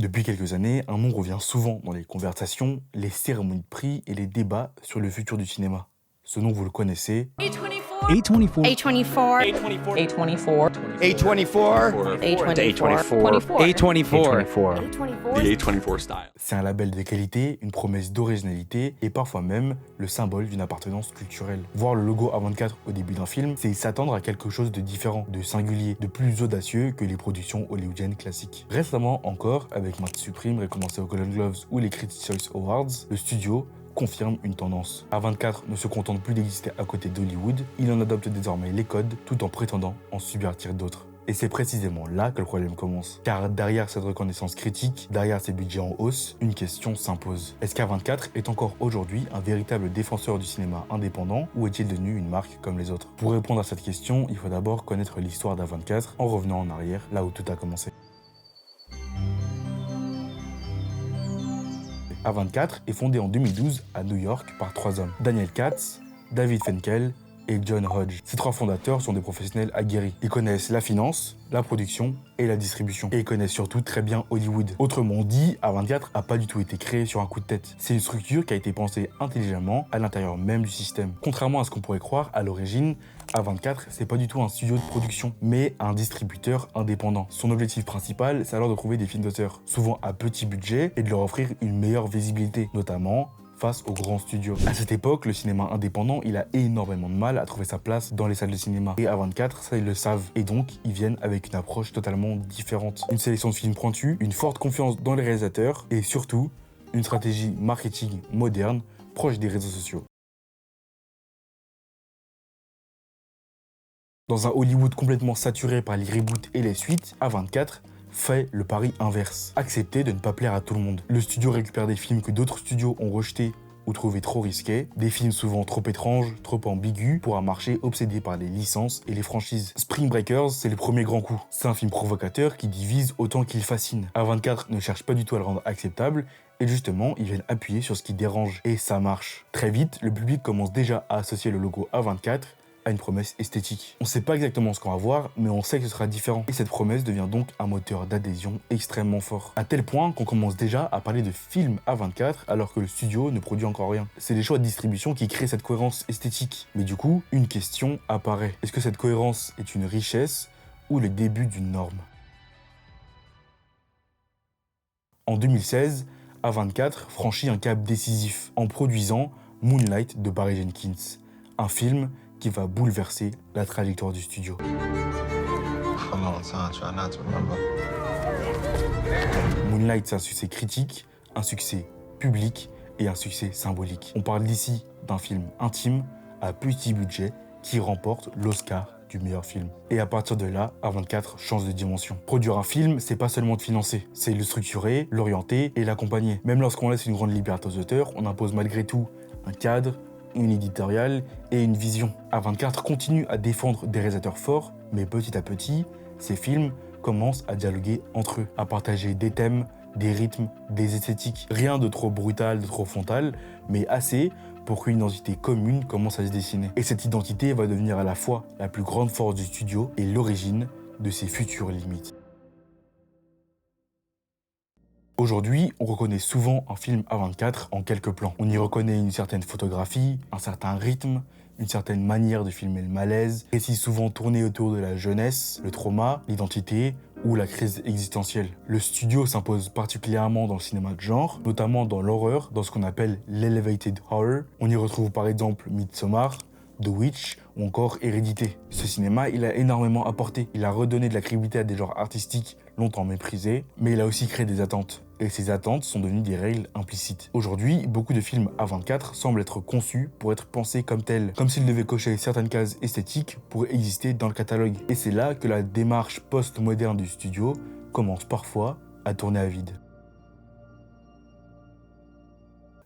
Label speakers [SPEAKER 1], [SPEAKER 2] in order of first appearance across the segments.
[SPEAKER 1] Depuis quelques années, un nom revient souvent dans les conversations, les cérémonies de prix et les débats sur le futur du cinéma. Ce nom, vous le connaissez.
[SPEAKER 2] A24.
[SPEAKER 3] A24.
[SPEAKER 2] A24.
[SPEAKER 3] The A24 style.
[SPEAKER 1] C'est un label de qualité, une promesse d'originalité et parfois même le symbole d'une appartenance culturelle. Voir le logo A24 au début d'un film, c'est s'attendre à quelque chose de différent, de singulier, de plus audacieux que les productions hollywoodiennes classiques. Récemment encore, avec Marty Supreme récompensé aux Golden Globes ou les Critics' Choice Awards, le studio confirme une tendance. A24 ne se contente plus d'exister à côté d'Hollywood, il en adopte désormais les codes tout en prétendant en subvertir d'autres. Et c'est précisément là que le problème commence. Car derrière cette reconnaissance critique, derrière ces budgets en hausse, une question s'impose. Est-ce qu'A24 est encore aujourd'hui un véritable défenseur du cinéma indépendant ou est-il devenu une marque comme les autres? Pour répondre à cette question, il faut d'abord connaître l'histoire d'A24 en revenant en arrière, là où tout a commencé. A24 est fondé en 2012 à New York par 3 hommes, Daniel Katz, David Finkel et John Hodge. Ces 3 fondateurs sont des professionnels aguerris. Ils connaissent la finance, la production et la distribution. Et ils connaissent surtout très bien Hollywood. Autrement dit, A24 n'a pas du tout été créé sur un coup de tête. C'est une structure qui a été pensée intelligemment à l'intérieur même du système. Contrairement à ce qu'on pourrait croire, à l'origine, A24, c'est pas du tout un studio de production, mais un distributeur indépendant. Son objectif principal, c'est alors de trouver des films d'auteur, souvent à petit budget, et de leur offrir une meilleure visibilité, notamment face aux grands studios. À cette époque, le cinéma indépendant, il a énormément de mal à trouver sa place dans les salles de cinéma. Et A24, ça ils le savent. Et donc, ils viennent avec une approche totalement différente. Une sélection de films pointus, une forte confiance dans les réalisateurs, et surtout, une stratégie marketing moderne, proche des réseaux sociaux. Dans un Hollywood complètement saturé par les reboots et les suites, A24 fait le pari inverse. Accepter de ne pas plaire à tout le monde. Le studio récupère des films que d'autres studios ont rejetés ou trouvés trop risqués, des films souvent trop étranges, trop ambigus, pour un marché obsédé par les licences et les franchises. Spring Breakers, c'est le premier grand coup. C'est un film provocateur qui divise autant qu'il fascine. A24 ne cherche pas du tout à le rendre acceptable, et justement, ils viennent appuyer sur ce qui dérange. Et ça marche. Très vite, le public commence déjà à associer le logo A24 à une promesse esthétique. On sait pas exactement ce qu'on va voir, mais on sait que ce sera différent. Et cette promesse devient donc un moteur d'adhésion extrêmement fort. À tel point qu'on commence déjà à parler de films A24 alors que le studio ne produit encore rien. C'est les choix de distribution qui créent cette cohérence esthétique. Mais du coup, une question apparaît. Est-ce que cette cohérence est une richesse ou le début d'une norme? En 2016, A24 franchit un cap décisif en produisant Moonlight de Barry Jenkins, un film qui va bouleverser la trajectoire du studio. Moonlight, c'est un succès critique, un succès public et un succès symbolique. On parle d'ici d'un film intime, à petit budget, qui remporte l'Oscar du meilleur film. Et à partir de là, A24 change de dimension. Produire un film, c'est pas seulement de financer, c'est le structurer, l'orienter et l'accompagner. Même lorsqu'on laisse une grande liberté aux auteurs, on impose malgré tout un cadre, une éditoriale et une vision. A24 continue à défendre des réalisateurs forts, mais petit à petit, ces films commencent à dialoguer entre eux, à partager des thèmes, des rythmes, des esthétiques. Rien de trop brutal, de trop frontal, mais assez pour qu'une identité commune commence à se dessiner. Et cette identité va devenir à la fois la plus grande force du studio et l'origine de ses futures limites. Aujourd'hui, on reconnaît souvent un film A24 en quelques plans. On y reconnaît une certaine photographie, un certain rythme, une certaine manière de filmer le malaise, récits souvent tournés autour de la jeunesse, le trauma, l'identité ou la crise existentielle. Le studio s'impose particulièrement dans le cinéma de genre, notamment dans l'horreur, dans ce qu'on appelle l'elevated horror. On y retrouve par exemple Midsommar, The Witch ou encore Hérédité. Ce cinéma, il a énormément apporté. Il a redonné de la crédibilité à des genres artistiques longtemps méprisés, mais il a aussi créé des attentes. Et ces attentes sont devenues des règles implicites. Aujourd'hui, beaucoup de films A24 semblent être conçus pour être pensés comme tels, comme s'ils devaient cocher certaines cases esthétiques pour exister dans le catalogue. Et c'est là que la démarche post-moderne du studio commence parfois à tourner à vide.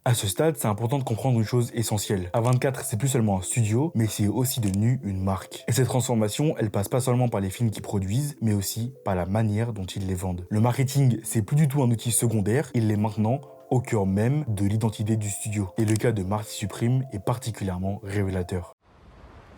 [SPEAKER 1] À ce stade, c'est important de comprendre une chose essentielle. A24, c'est plus seulement un studio, mais c'est aussi devenu une marque. Et cette transformation, elle passe pas seulement par les films qu'ils produisent, mais aussi par la manière dont ils les vendent. Le marketing, c'est plus du tout un outil secondaire, il l'est maintenant au cœur même de l'identité du studio. Et le cas de Marty Supreme est particulièrement révélateur.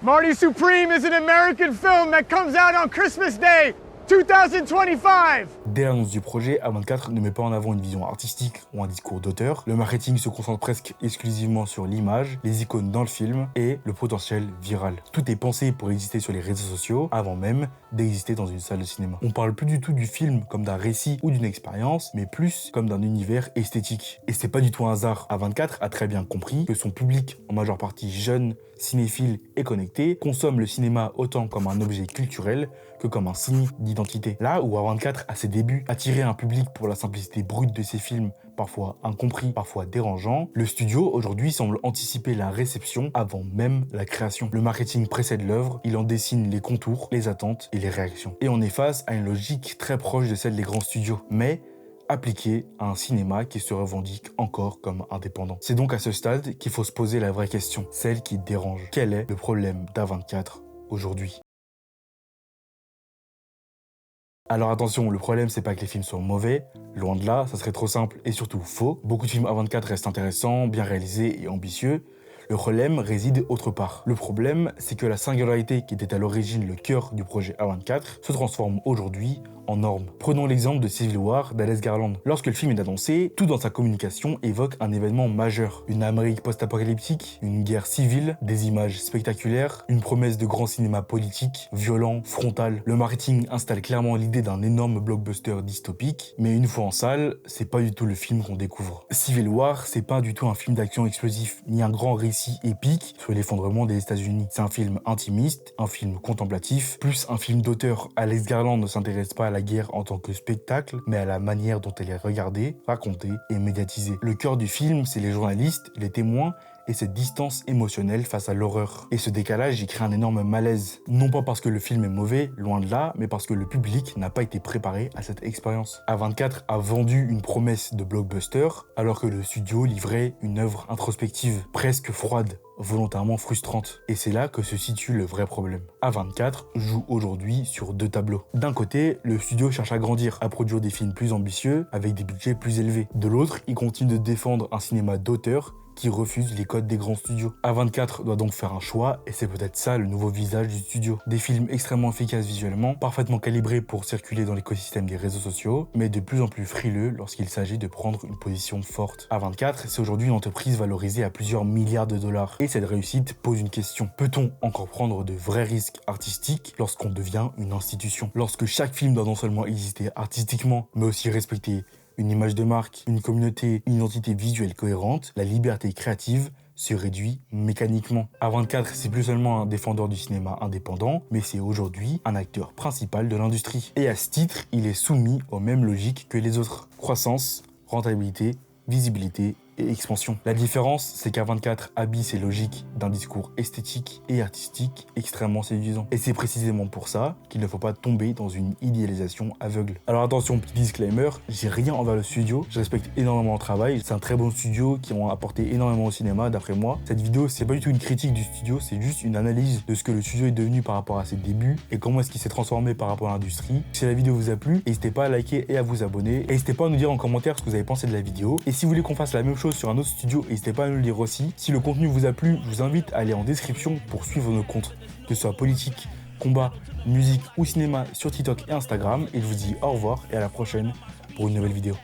[SPEAKER 4] Marty Supreme is an American film that comes out on Christmas Day. 2025!
[SPEAKER 1] Dès l'annonce du projet, A24 ne met pas en avant une vision artistique ou un discours d'auteur. Le marketing se concentre presque exclusivement sur l'image, les icônes dans le film et le potentiel viral. Tout est pensé pour exister sur les réseaux sociaux avant même d'exister dans une salle de cinéma. On parle plus du tout du film comme d'un récit ou d'une expérience, mais plus comme d'un univers esthétique. Et c'est pas du tout un hasard. A24 a très bien compris que son public, en majeure partie jeune, cinéphile et connecté, consomme le cinéma autant comme un objet culturel que comme un signe d'identité. Là où A24, à ses débuts, attirait un public pour la simplicité brute de ses films, parfois incompris, parfois dérangeants, le studio aujourd'hui semble anticiper la réception avant même la création. Le marketing précède l'œuvre, il en dessine les contours, les attentes et les réactions. Et on est face à une logique très proche de celle des grands studios, mais appliquée à un cinéma qui se revendique encore comme indépendant. C'est donc à ce stade qu'il faut se poser la vraie question, celle qui dérange. Quel est le problème d'A24 aujourd'hui ? Alors attention, le problème c'est pas que les films soient mauvais, loin de là, ça serait trop simple et surtout faux. Beaucoup de films A24 restent intéressants, bien réalisés et ambitieux. Le problème réside autre part. Le problème, c'est que la singularité qui était à l'origine le cœur du projet A24 se transforme aujourd'hui en norme. Prenons l'exemple de Civil War d'Alex Garland. Lorsque le film est annoncé, tout dans sa communication évoque un événement majeur. Une Amérique post-apocalyptique, une guerre civile, des images spectaculaires, une promesse de grand cinéma politique, violent, frontal. Le marketing installe clairement l'idée d'un énorme blockbuster dystopique, mais une fois en salle, c'est pas du tout le film qu'on découvre. Civil War, c'est pas du tout un film d'action explosif, ni un grand récit épique sur l'effondrement des États-Unis. C'est un film intimiste, un film contemplatif, plus un film d'auteur. Alex Garland ne s'intéresse pas à la guerre en tant que spectacle, mais à la manière dont elle est regardée, racontée et médiatisée. Le cœur du film, c'est les journalistes, les témoins et cette distance émotionnelle face à l'horreur. Et ce décalage y crée un énorme malaise. Non pas parce que le film est mauvais, loin de là, mais parce que le public n'a pas été préparé à cette expérience. A24 a vendu une promesse de blockbuster, alors que le studio livrait une œuvre introspective, presque froide, volontairement frustrante. Et c'est là que se situe le vrai problème. A24 joue aujourd'hui sur deux tableaux. D'un côté, le studio cherche à grandir, à produire des films plus ambitieux, avec des budgets plus élevés. De l'autre, il continue de défendre un cinéma d'auteur qui refuse les codes des grands studios. A24 doit donc faire un choix, et c'est peut-être ça le nouveau visage du studio. Des films extrêmement efficaces visuellement, parfaitement calibrés pour circuler dans l'écosystème des réseaux sociaux, mais de plus en plus frileux lorsqu'il s'agit de prendre une position forte. A24, c'est aujourd'hui une entreprise valorisée à plusieurs milliards de dollars. Et cette réussite pose une question. Peut-on encore prendre de vrais risques artistiques lorsqu'on devient une institution ? Lorsque chaque film doit non seulement exister artistiquement, mais aussi respecter une image de marque, une communauté, une identité visuelle cohérente, la liberté créative se réduit mécaniquement. A24, c'est plus seulement un défendeur du cinéma indépendant, mais c'est aujourd'hui un acteur principal de l'industrie. Et à ce titre, il est soumis aux mêmes logiques que les autres. Croissance, rentabilité, visibilité et expansion. La différence, c'est qu'A24 habille ses logiques d'un discours esthétique et artistique extrêmement séduisant. Et c'est précisément pour ça qu'il ne faut pas tomber dans une idéalisation aveugle. Alors attention, petit disclaimer, j'ai rien envers le studio, je respecte énormément le travail, c'est un très bon studio qui ont apporté énormément au cinéma d'après moi. Cette vidéo, c'est pas du tout une critique du studio, c'est juste une analyse de ce que le studio est devenu par rapport à ses débuts et comment est-ce qu'il s'est transformé par rapport à l'industrie. Si la vidéo vous a plu, n'hésitez pas à liker et à vous abonner. Et n'hésitez pas à nous dire en commentaire ce que vous avez pensé de la vidéo. Et si vous voulez qu'on fasse la même chose sur un autre studio, n'hésitez pas à nous le dire aussi. Si le contenu vous a plu, je vous invite à aller en description pour suivre nos comptes, que ce soit politique, combat, musique ou cinéma sur TikTok et Instagram. Et je vous dis au revoir et à la prochaine pour une nouvelle vidéo.